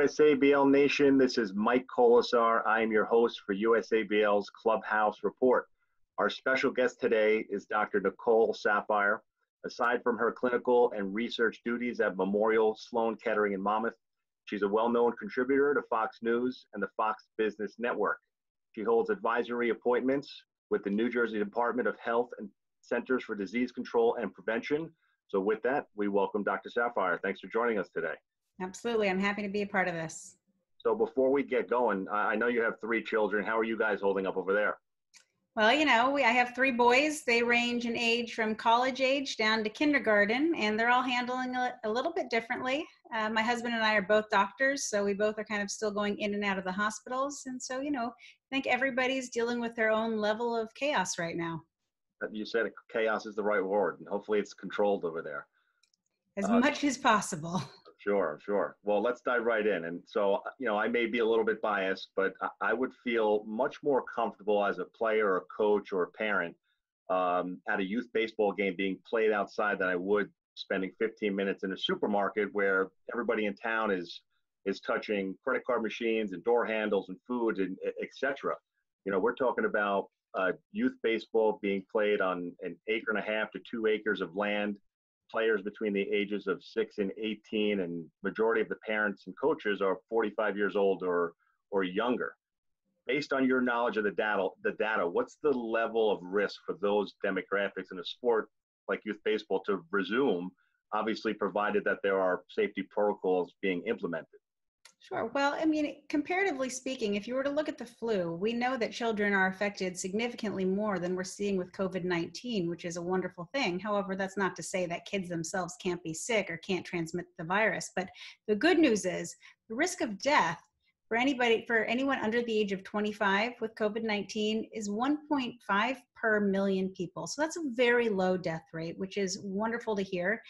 USABL Nation. This is Mike Kolesar. I am your host for USABL's Clubhouse Report. Our special guest today is Dr. Nicole Saphier. Aside from her clinical and research duties at Memorial Sloan Kettering in Monmouth, she's a well-known contributor to Fox News and the Fox Business Network. She holds advisory appointments with the New Jersey Department of Health and Centers for Disease Control and Prevention. So with that, we welcome Dr. Saphier. Thanks for joining us today. Absolutely. I'm happy to be a part of this. So before we get going, I know you have 3 children. How are you guys holding up over there? Well, you know, I have 3 boys. They range in age from college age down to kindergarten, and they're all handling a little bit differently. My husband and I are both doctors, so we both are kind of still going in and out of the hospitals. And so, you know, I think everybody's dealing with their own level of chaos right now. You said chaos is the right word, and hopefully it's controlled over there. As much as possible. Sure. Well, let's dive right in. And so, you know, I may be a little bit biased, but I would feel much more comfortable as a player or a coach or a parent at a youth baseball game being played outside than I would spending 15 minutes in a supermarket where everybody in town is touching credit card machines and door handles and food and et cetera. You know, we're talking about youth baseball being played on 1.5 acres to 2 acres of land. Players between the ages of 6 and 18, and majority of the parents and coaches are 45 years old or younger. Based on your knowledge of the data, what's the level of risk for those demographics in a sport like youth baseball to resume, obviously provided that there are safety protocols being implemented? Sure. Well, I mean, comparatively speaking, if you were to look at the flu, we know that children are affected significantly more than we're seeing with COVID-19, which is a wonderful thing. However, that's not to say that kids themselves can't be sick or can't transmit the virus. But the good news is the risk of death for anyone under the age of 25 with COVID-19 is 1.5 per million people. So that's a very low death rate, which is wonderful to hear.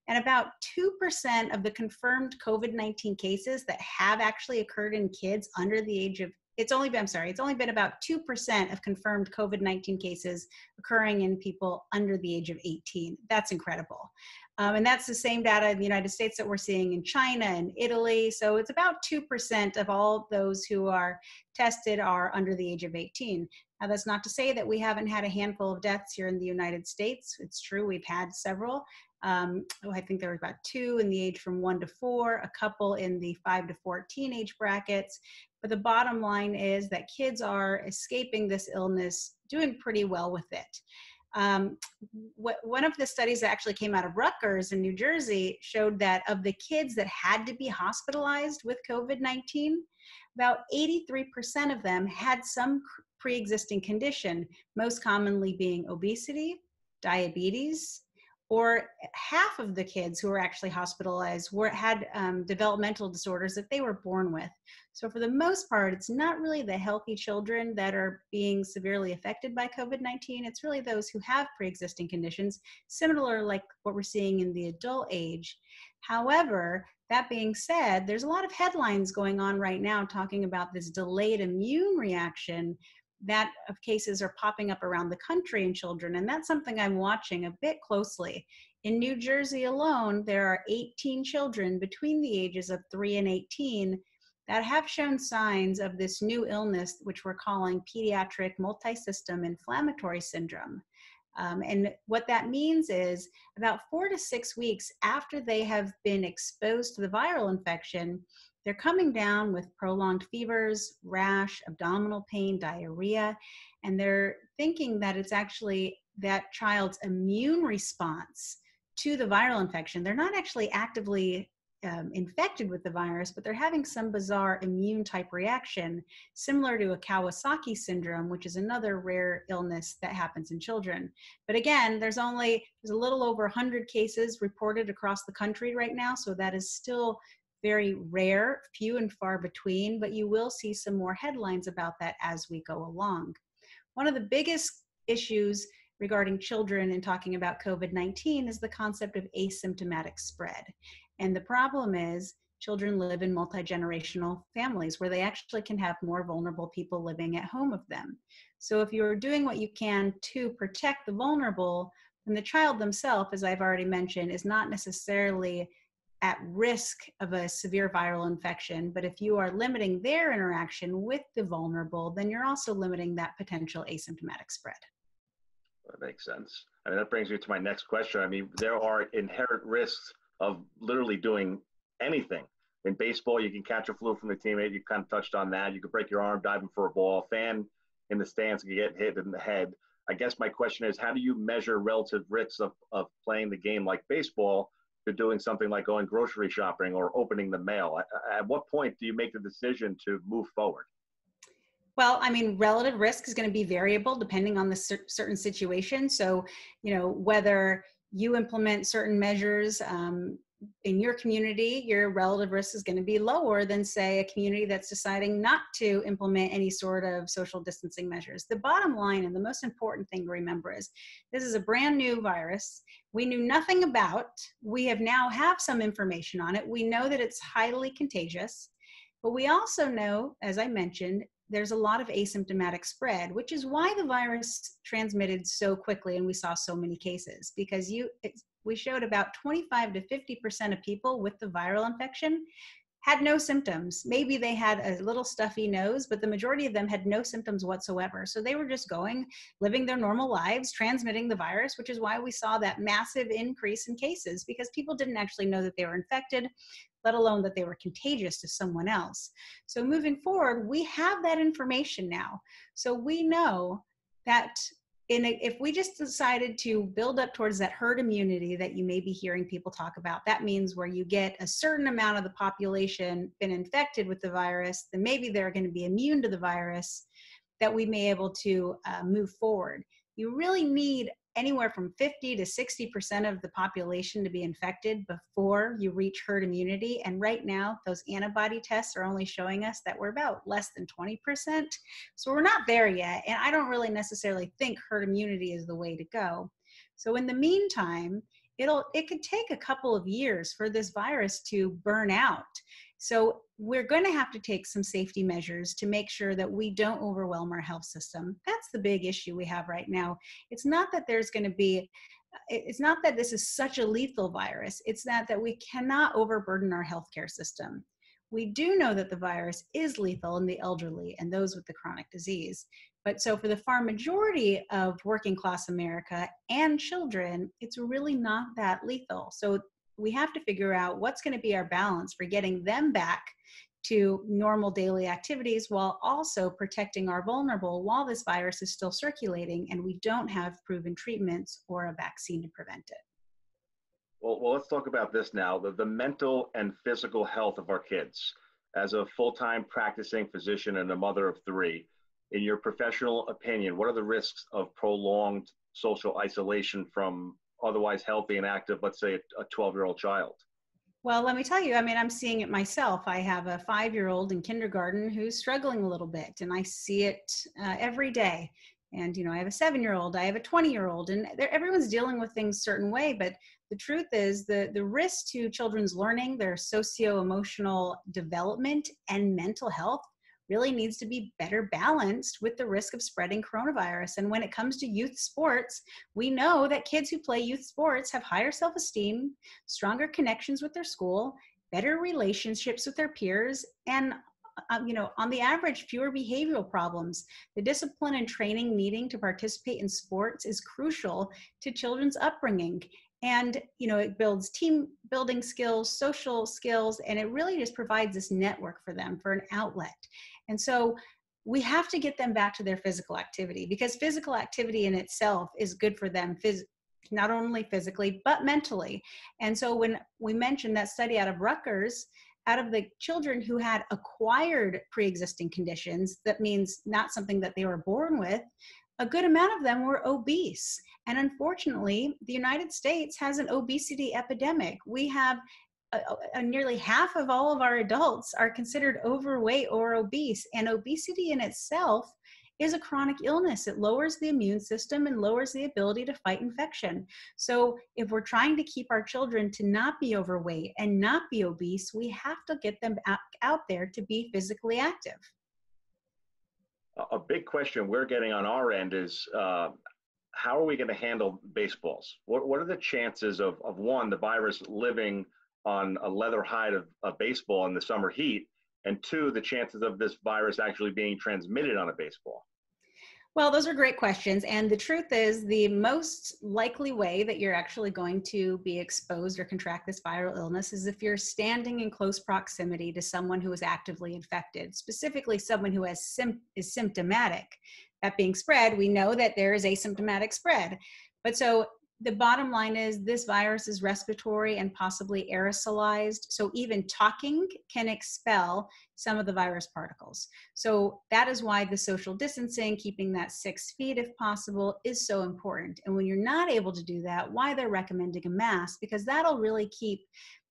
And about 2% of the confirmed COVID-19 cases that have actually occurred in kids under the age of, it's only been about 2% of confirmed COVID-19 cases occurring in people under the age of 18. That's incredible. And that's the same data in the United States that we're seeing in China and Italy. So it's about 2% of all those who are tested are under the age of 18. Now, that's not to say that we haven't had a handful of deaths here in the United States. It's true, we've had several. I think there were about 2 in the age from 1 to 4, a couple in the 5 to 14 age brackets. But the bottom line is that kids are escaping this illness, doing pretty well with it. One of the studies that actually came out of Rutgers in New Jersey showed that of the kids that had to be hospitalized with COVID-19, about 83% of them had some pre-existing condition, most commonly being obesity, diabetes, or half of the kids who were actually hospitalized had developmental disorders that they were born with. So for the most part, it's not really the healthy children that are being severely affected by COVID-19. It's really those who have pre-existing conditions, similar like what we're seeing in the adult age. However, that being said, there's a lot of headlines going on right now talking about this delayed immune reaction that of cases are popping up around the country in children. And that's something I'm watching a bit closely. In New Jersey alone, there are 18 children between the ages of 3 and 18 that have shown signs of this new illness, which we're calling Pediatric multisystem inflammatory syndrome. And what that means is about 4 to 6 weeks after they have been exposed to the viral infection, they're coming down with prolonged fevers, rash, abdominal pain, diarrhea, and they're thinking that it's actually that child's immune response to the viral infection. They're not actually actively infected with the virus, but they're having some bizarre immune type reaction, similar to a Kawasaki syndrome, which is another rare illness that happens in children. But again, there's a little over 100 cases reported across the country right now, so that is still very rare, few and far between, but you will see some more headlines about that as we go along. One of the biggest issues regarding children and talking about COVID-19 is the concept of asymptomatic spread. And the problem is children live in multi-generational families where they actually can have more vulnerable people living at home with them. So if you're doing what you can to protect the vulnerable, then the child themselves, as I've already mentioned, is not necessarily at risk of a severe viral infection. But if you are limiting their interaction with the vulnerable, then you're also limiting that potential asymptomatic spread. That makes sense. I mean, that brings me to my next question. I mean, there are inherent risks of literally doing anything. In baseball, you can catch a flu from the teammate. You kind of touched on that. You could break your arm diving for a ball. Fan in the stands can get hit in the head. I guess my question is, how do you measure relative risks of playing the game like baseball to doing something like going grocery shopping or opening the mail? At what point do you make the decision to move forward? Well, I mean, relative risk is going to be variable depending on the certain situation. So, whether you implement certain measures in your community, your relative risk is going to be lower than, say, a community that's deciding not to implement any sort of social distancing measures. The bottom line and the most important thing to remember is this is a brand new virus. We knew nothing about. We have some information on it. We know that it's highly contagious, but we also know, as I mentioned, there's a lot of asymptomatic spread, which is why the virus transmitted so quickly and we saw so many cases, because we showed about 25 to 50% of people with the viral infection had no symptoms. Maybe they had a little stuffy nose, but the majority of them had no symptoms whatsoever. So they were just living their normal lives, transmitting the virus, which is why we saw that massive increase in cases, because people didn't actually know that they were infected, let alone that they were contagious to someone else. So moving forward, we have that information now. So we know that if we just decided to build up towards that herd immunity that you may be hearing people talk about, that means where you get a certain amount of the population been infected with the virus, then maybe they're going to be immune to the virus, that we may be able to move forward. You really need anywhere from 50 to 60% of the population to be infected before you reach herd immunity. And right now, those antibody tests are only showing us that we're about less than 20%. So we're not there yet. And I don't really necessarily think herd immunity is the way to go. So in the meantime, it could take a couple of years for this virus to burn out. So we're going to have to take some safety measures to make sure that we don't overwhelm our health system. That's the big issue we have right now. It's not that this is such a lethal virus. It's that we cannot overburden our healthcare system. We do know that the virus is lethal in the elderly and those with the chronic disease. But so for the far majority of working class America and children, it's really not that lethal. So we have to figure out what's going to be our balance for getting them back to normal daily activities while also protecting our vulnerable while this virus is still circulating and we don't have proven treatments or a vaccine to prevent it. Well, let's talk about this now, the mental and physical health of our kids. As a full-time practicing physician and a mother of three, in your professional opinion, what are the risks of prolonged social isolation from otherwise healthy and active, let's say a 12-year-old child? Well, let me tell you, I mean, I'm seeing it myself. I have a 5-year-old in kindergarten who's struggling a little bit, and I see it every day. And, I have a 7-year-old, I have a 20-year-old, and everyone's dealing with things a certain way. But the truth is the risk to children's learning, their socio-emotional development and mental health really needs to be better balanced with the risk of spreading coronavirus. And when it comes to youth sports, we know that kids who play youth sports have higher self-esteem, stronger connections with their school, better relationships with their peers, and on the average, fewer behavioral problems. The discipline and training needing to participate in sports is crucial to children's upbringing. And, it builds team building skills, social skills, and it really just provides this network for them, for an outlet. And so we have to get them back to their physical activity, because physical activity in itself is good for them, not only physically, but mentally. And so when we mentioned that study out of Rutgers, out of the children who had acquired pre-existing conditions, that means not something that they were born with, a good amount of them were obese. And unfortunately, the United States has an obesity epidemic. We have nearly half of all of our adults are considered overweight or obese. And obesity in itself is a chronic illness. It lowers the immune system and lowers the ability to fight infection. So if we're trying to keep our children to not be overweight and not be obese, we have to get them out there to be physically active. A big question we're getting on our end is, how are we going to handle baseballs? What are the chances of one, the virus living on a leather hide of baseball in the summer heat? And two, the chances of this virus actually being transmitted on a baseball? Well, those are great questions. And the truth is, the most likely way that you're actually going to be exposed or contract this viral illness is if you're standing in close proximity to someone who is actively infected, specifically someone who is symptomatic. That being spread, we know that there is asymptomatic spread. But so the bottom line is this virus is respiratory and possibly aerosolized. So even talking can expel some of the virus particles. So that is why the social distancing, keeping that 6 feet if possible, is so important. And when you're not able to do that, why they're recommending a mask, because that'll really keep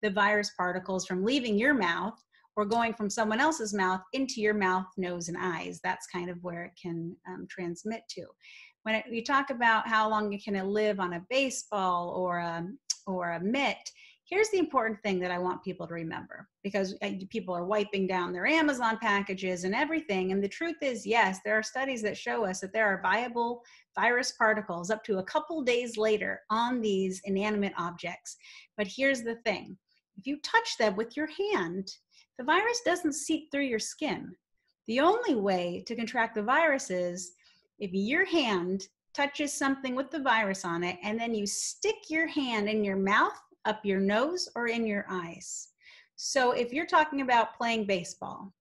the virus particles from leaving your mouth or going from someone else's mouth into your mouth, nose, and eyes. That's kind of where it can transmit to. When you talk about how long can it live on a baseball or a mitt, here's the important thing that I want people to remember, because people are wiping down their Amazon packages and everything. And the truth is, yes, there are studies that show us that there are viable virus particles up to a couple days later on these inanimate objects. But here's the thing. If you touch them with your hand, the virus doesn't seep through your skin. The only way to contract the virus is if your hand touches something with the virus on it, and then you stick your hand in your mouth, up your nose, or in your eyes. So if you're talking about playing baseball,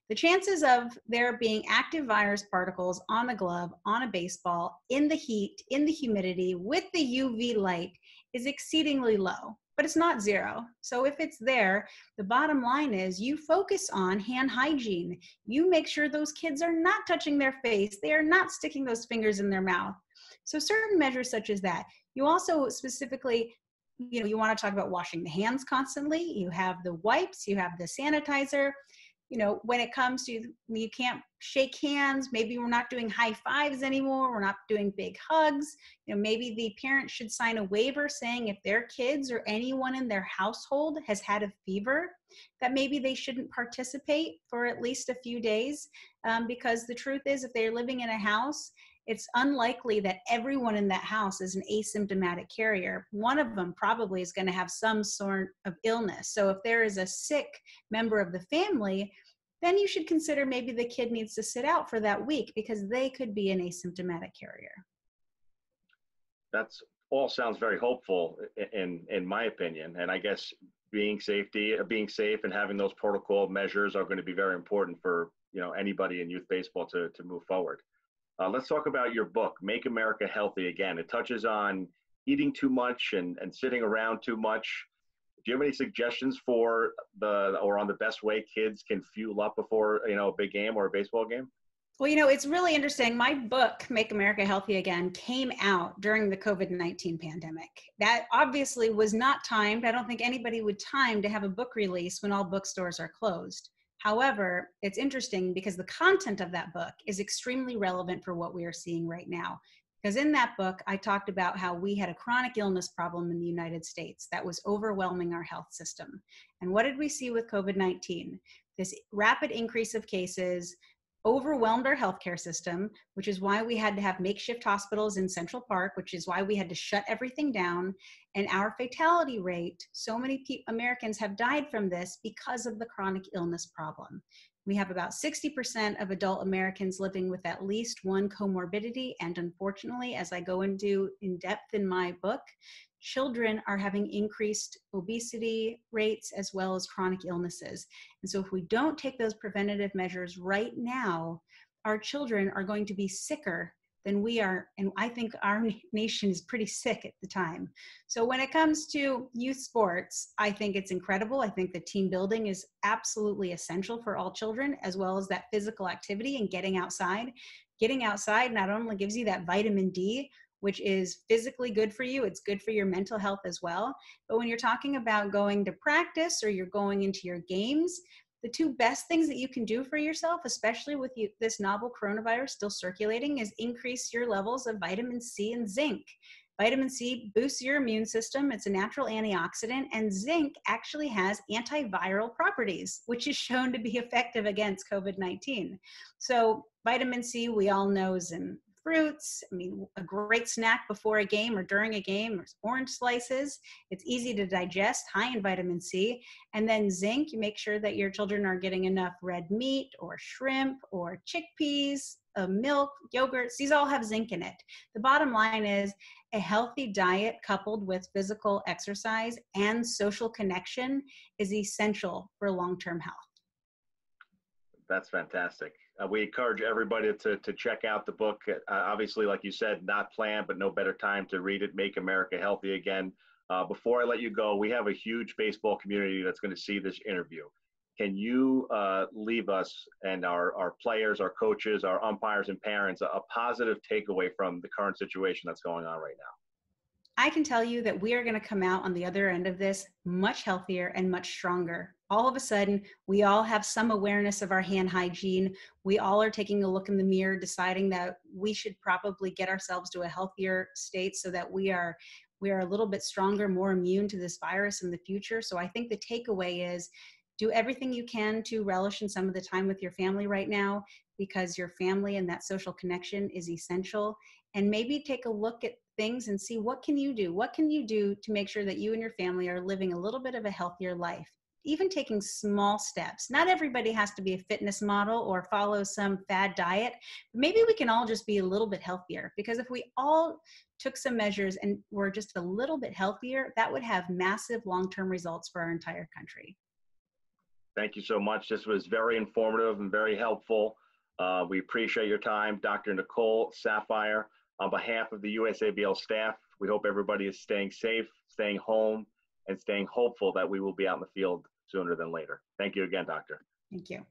the chances of there being active virus particles on a glove, on a baseball, in the heat, in the humidity, with the UV light is exceedingly low, but it's not zero. So if it's there, the bottom line is you focus on hand hygiene. You make sure those kids are not touching their face. They are not sticking those fingers in their mouth. So certain measures such as that. You also specifically, you want to talk about washing the hands constantly. You have the wipes, you have the sanitizer. When it comes to, you can't shake hands, maybe we're not doing high fives anymore, we're not doing big hugs. Maybe the parent should sign a waiver saying if their kids or anyone in their household has had a fever, that maybe they shouldn't participate for at least a few days. Because the truth is, if they're living in a house, it's unlikely that everyone in that house is an asymptomatic carrier. One of them probably is going to have some sort of illness. So if there is a sick member of the family, then you should consider maybe the kid needs to sit out for that week because they could be an asymptomatic carrier. That's all sounds very hopeful in my opinion. And I guess being safe and having those protocol measures are going to be very important for anybody in youth baseball to move forward. Let's talk about your book, Make America Healthy Again. It touches on eating too much and sitting around too much. Do you have any suggestions on the best way kids can fuel up before a big game or a baseball game? Well, it's really interesting. My book, Make America Healthy Again, came out during the COVID-19 pandemic. That obviously was not timed. I don't think anybody would time to have a book release when all bookstores are closed. However, it's interesting because the content of that book is extremely relevant for what we are seeing right now. Because in that book, I talked about how we had a chronic illness problem in the United States that was overwhelming our health system. And what did we see with COVID-19? This rapid increase of cases overwhelmed our healthcare system, which is why we had to have makeshift hospitals in Central Park, which is why we had to shut everything down. And our fatality rate, so many Americans have died from this because of the chronic illness problem. We have about 60% of adult Americans living with at least one comorbidity. And unfortunately, as I go into in depth in my book, children are having increased obesity rates as well as chronic illnesses. And so if we don't take those preventative measures right now, our children are going to be sicker than we are. And I think our nation is pretty sick at the time. So when it comes to youth sports, I think it's incredible. I think the team building is absolutely essential for all children, as well as that physical activity and getting outside. Getting outside not only gives you that vitamin D, which is physically good for you, it's good for your mental health as well. But when you're talking about going to practice or you're going into your games, the two best things that you can do for yourself, especially with this novel coronavirus still circulating, is increase your levels of vitamin C and zinc. Vitamin C boosts your immune system. It's a natural antioxidant, and zinc actually has antiviral properties, which is shown to be effective against COVID-19. So vitamin C, we all know, is in fruits. I mean, a great snack before a game or during a game is orange slices. It's easy to digest, high in vitamin C. And then zinc, you make sure that your children are getting enough red meat or shrimp or chickpeas, milk, yogurts. These all have zinc in it. The bottom line is a healthy diet coupled with physical exercise and social connection is essential for long-term health. That's fantastic. We encourage everybody to check out the book. Obviously, like you said, not planned, but no better time to read it, Make America Healthy Again. Before I let you go, we have a huge baseball community that's going to see this interview. Can you leave us and our players, our coaches, our umpires and parents a positive takeaway from the current situation that's going on right now? I can tell you that we are going to come out on the other end of this much healthier and much stronger. All of a sudden, we all have some awareness of our hand hygiene. We all are taking a look in the mirror, deciding that we should probably get ourselves to a healthier state so that we are a little bit stronger, more immune to this virus in the future. So I think the takeaway is do everything you can to relish in some of the time with your family right now, because your family and that social connection is essential. And maybe take a look at things and see what can you do? What can you do to make sure that you and your family are living a little bit of a healthier life? Even taking small steps. Not everybody has to be a fitness model or follow some fad diet. Maybe we can all just be a little bit healthier, because if we all took some measures and were just a little bit healthier, that would have massive long-term results for our entire country. Thank you so much. This was very informative and very helpful. We appreciate your time, Dr. Nicole Saphier. On behalf of the USABL staff, we hope everybody is staying safe, staying home, and staying hopeful that we will be out in the field sooner than later. Thank you again, Doctor. Thank you.